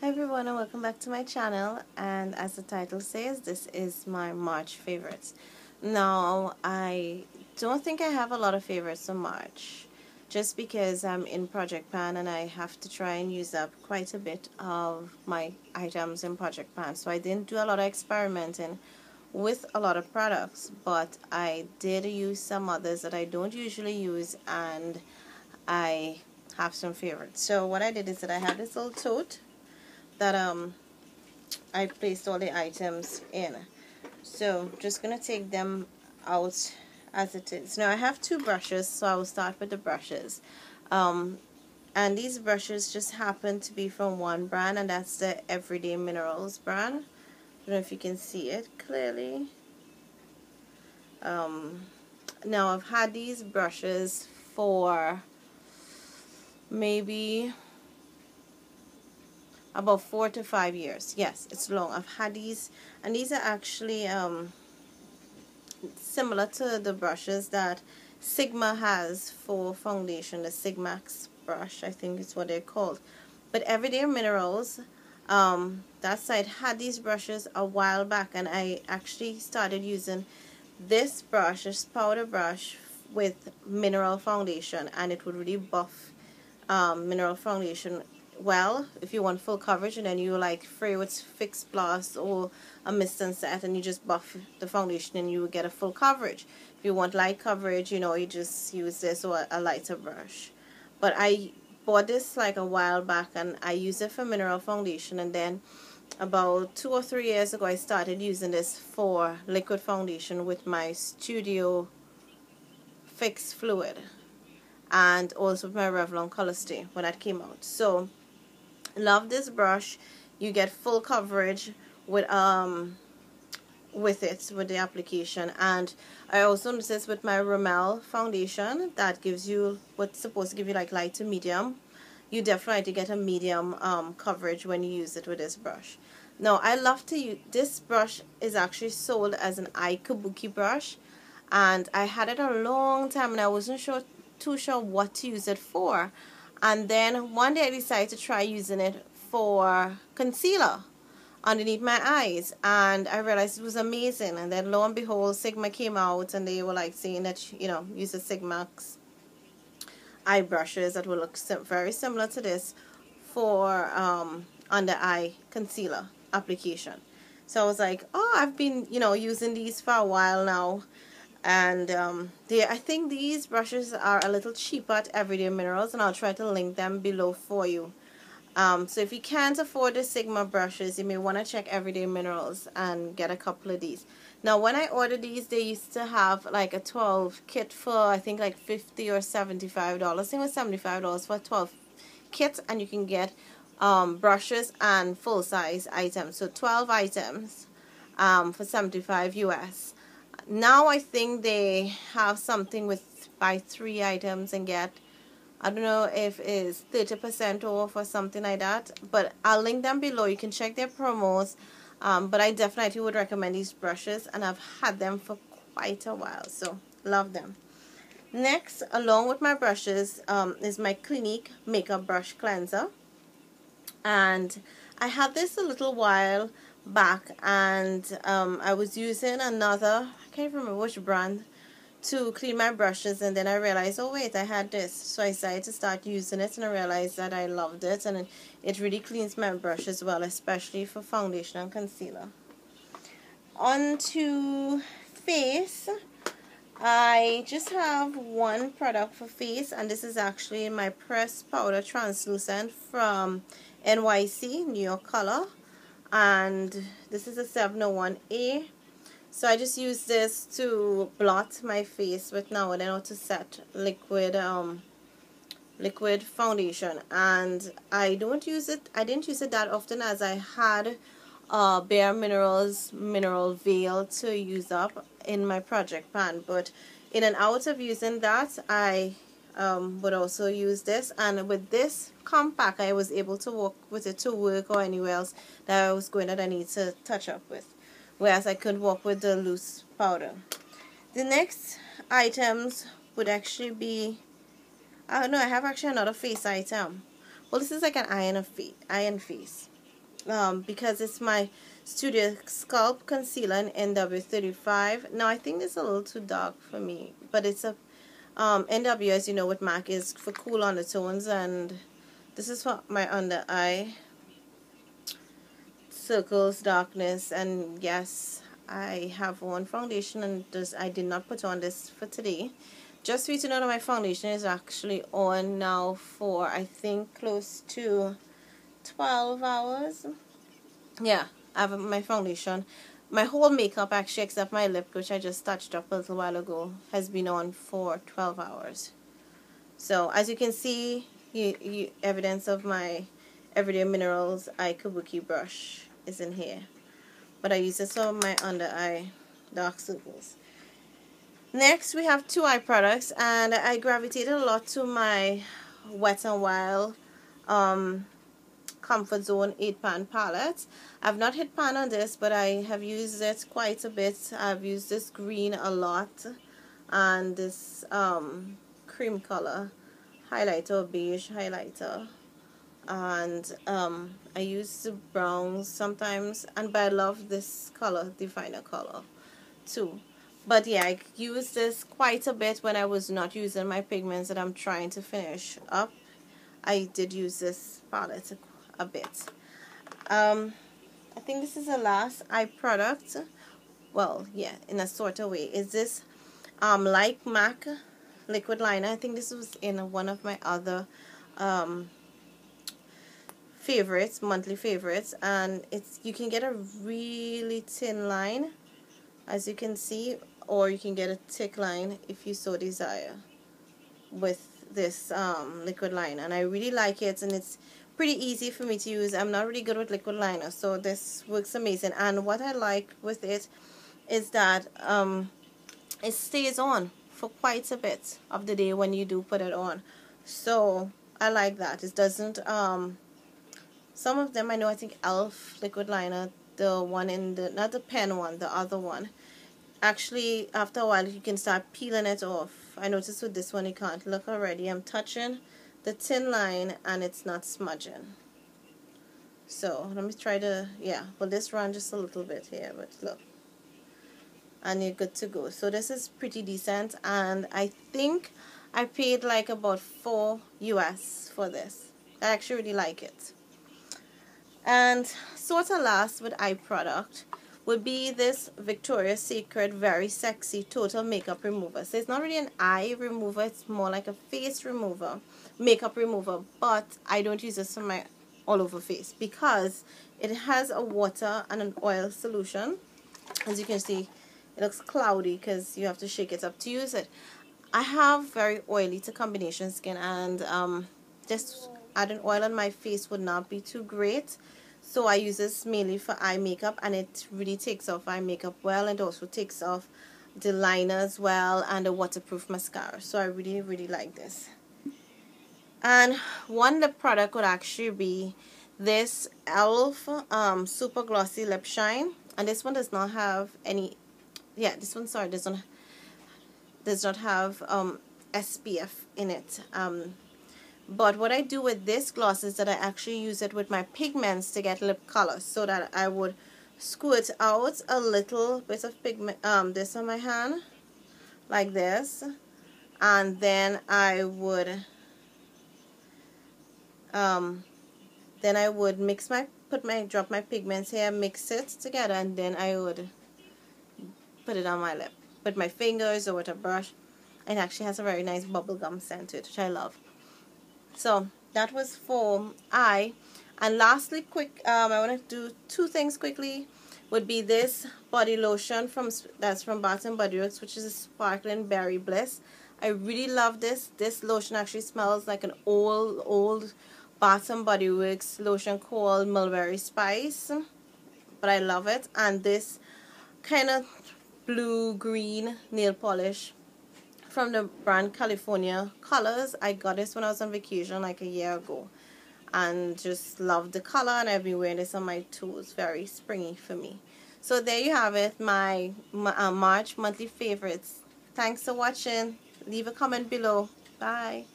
Hi everyone and welcome back to my channel, and as the title says, this is my March favorites. Now, I don't think I have a lot of favorites for March just because I'm in Project Pan and I have to try and use up quite a bit of my items in Project Pan. So I didn't do a lot of experimenting with a lot of products, but I did use some others that I don't usually use, and I have some favorites. So what I did is that I have this little tote that I placed all the items in. So just gonna take them out as it is. Now I have two brushes, so I will start with the brushes. And these brushes just happen to be from one brand, and that's the Everyday Minerals brand. I don't know if you can see it clearly. Now I've had these brushes for maybe about 4 to 5 years. Yes, it's long. I've had these, and these are actually similar to the brushes that Sigma has for foundation, the Sigmax brush, I think is what they're called. But Everyday Minerals, that side had these brushes a while back, and I actually started using this brush, this powder brush, with mineral foundation, and it would really buff mineral foundation well if you want full coverage, and then you like free with Fix Plus or a mist and set, and you just buff the foundation and you will get a full coverage. If you want light coverage, you know, you just use this or a lighter brush. But I bought this like a while back and I use it for mineral foundation, and then about 2 or 3 years ago I started using this for liquid foundation with my Studio Fix fluid, and also with my Revlon Color Stay when that came out. So love this brush. You get full coverage with the application. And I also noticed with my Rimmel foundation that gives you what's supposed to give you like light to medium, you definitely get a medium coverage when you use it with this brush. Now I love to use this brush. Is actually sold as an eye kabuki brush, and I had it a long time and I wasn't too sure what to use it for. And then one day I decided to try using it for concealer underneath my eyes, and I realized it was amazing. And then lo and behold, Sigma came out and they were like saying that, you know, use the Sigmax eye brushes that will look very similar to this for under eye concealer application. So I was like, oh, I've been, you know, using these for a while now. And I think these brushes are a little cheaper at Everyday Minerals, and I'll try to link them below for you. So if you can't afford the Sigma brushes, you may want to check Everyday Minerals and get a couple of these. Now when I ordered these, they used to have like a 12 kit for I think like $50 or $75. I think it was $75 for a 12 kit, and you can get brushes and full size items. So 12 items for $75 US. Now I think they have something with buy 3 items and get, I don't know if it's 30% off or something like that, but I'll link them below. You can check their promos. But I definitely would recommend these brushes, and I've had them for quite a while, so love them. Next, along with my brushes, is my Clinique makeup brush cleanser, and I had this a little while back, and I was using another, I can't remember which brand, to clean my brushes, and then I realized, oh wait, I had this. So I decided to start using it, and I realized that I loved it, and it really cleans my brush well, especially for foundation and concealer. On to face. I just have one product for face, and this is actually my pressed powder translucent from NYC, New York color, and this is a 701A. So I just use this to blot my face with now and then, or to set liquid liquid foundation. And I didn't use it that often, as I had Bare Minerals mineral veil to use up in my Project Pan. But in and out of using that, I would also use this, and with this compact I was able to walk with it to work or anywhere else that I was going that I need to touch up with, whereas I could walk with the loose powder. The next items would actually be, I don't know, I have actually another face item. Well, this is like an iron face. because it's my Studio Sculpt Concealer in NW35. Now I think it's a little too dark for me, but it's a NW, as you know, with MAC is for cool undertones, and this is for my under eye circles, darkness. And yes, I have on foundation, and I did not put on this for today. Just for you to know that my foundation is actually on now for, I think, close to 12 hours. Yeah, I have my foundation. My whole makeup, actually, except my lip, which I just touched up a little while ago, has been on for 12 hours. So, as you can see, evidence of my Everyday Minerals Eye Kabuki brush is in here. But I use this on my under eye dark circles. Next, we have two eye products, and I gravitated a lot to my Wet n Wild Comfort Zone 8-pan palette. I've not hit pan on this, but I have used it quite a bit. I've used this green a lot, and this cream color highlighter, or beige highlighter, and I use the browns sometimes, but I love this color, definer color, too. But yeah, I used this quite a bit when I was not using my pigments that I'm trying to finish up. I did use this palette a bit. I think this is the last eye product. Well, yeah, in a sort of way. Is this like MAC liquid liner? I think this was in one of my other favorites, monthly favorites, and you can get a really thin line, as you can see, or you can get a thick line if you so desire with this liquid liner. And I really like it, and it's pretty easy for me to use. I'm not really good with liquid liner, so this works amazing. And what I like with it is that it stays on for quite a bit of the day when you do put it on. So I like that. It doesn't some of them, I know, I think e.l.f. liquid liner, the one in the, not the pen one, the other one, actually after a while you can start peeling it off. I noticed with this one you can't. Look, already I'm touching the thin line and it's not smudging. So let me try to, yeah, well, this run just a little bit here, but look, and you're good to go. So this is pretty decent, and I think I paid like about $4 US for this. I actually really like it. And sort of last with eye product would be this Victoria's Secret Very Sexy Total Makeup Remover. So it's not really an eye remover, it's more like a face remover, makeup remover, but I don't use this for my all over face because it has a water and an oil solution. As you can see, it looks cloudy because you have to shake it up to use it. I have very oily to combination skin, and just adding oil on my face would not be too great. So I use this mainly for eye makeup, and it really takes off eye makeup well, and also takes off the liner as well, and a waterproof mascara. So I really, really like this. And one lip product would actually be this e.l.f. Super Glossy Lip Shine. And this one does not have any, yeah, this one, sorry, does not have SPF in it. But what I do with this gloss is that I actually use it with my pigments to get lip color, so that I would squirt out a little bit of pigment, this on my hand, like this, and then I would mix my, drop my pigments here, mix it together, and then I would put it on my lip with my fingers or with a brush. It actually has a very nice bubblegum scent to it, which I love. So that was for eye. And lastly, quick, I want to do two things quickly. Would be this body lotion that's from Bath & Body Works, which is a sparkling berry bliss. I really love this. This lotion actually smells like an old Bath & Body Works lotion called Mulberry Spice, but I love it. And this kind of blue-green nail polish from the brand California Colors. I got this when I was on vacation like a year ago, and just love the color, and I've been wearing this on my toes. Very springy for me. So there you have it, my March monthly favorites. Thanks for watching. Leave a comment below. Bye.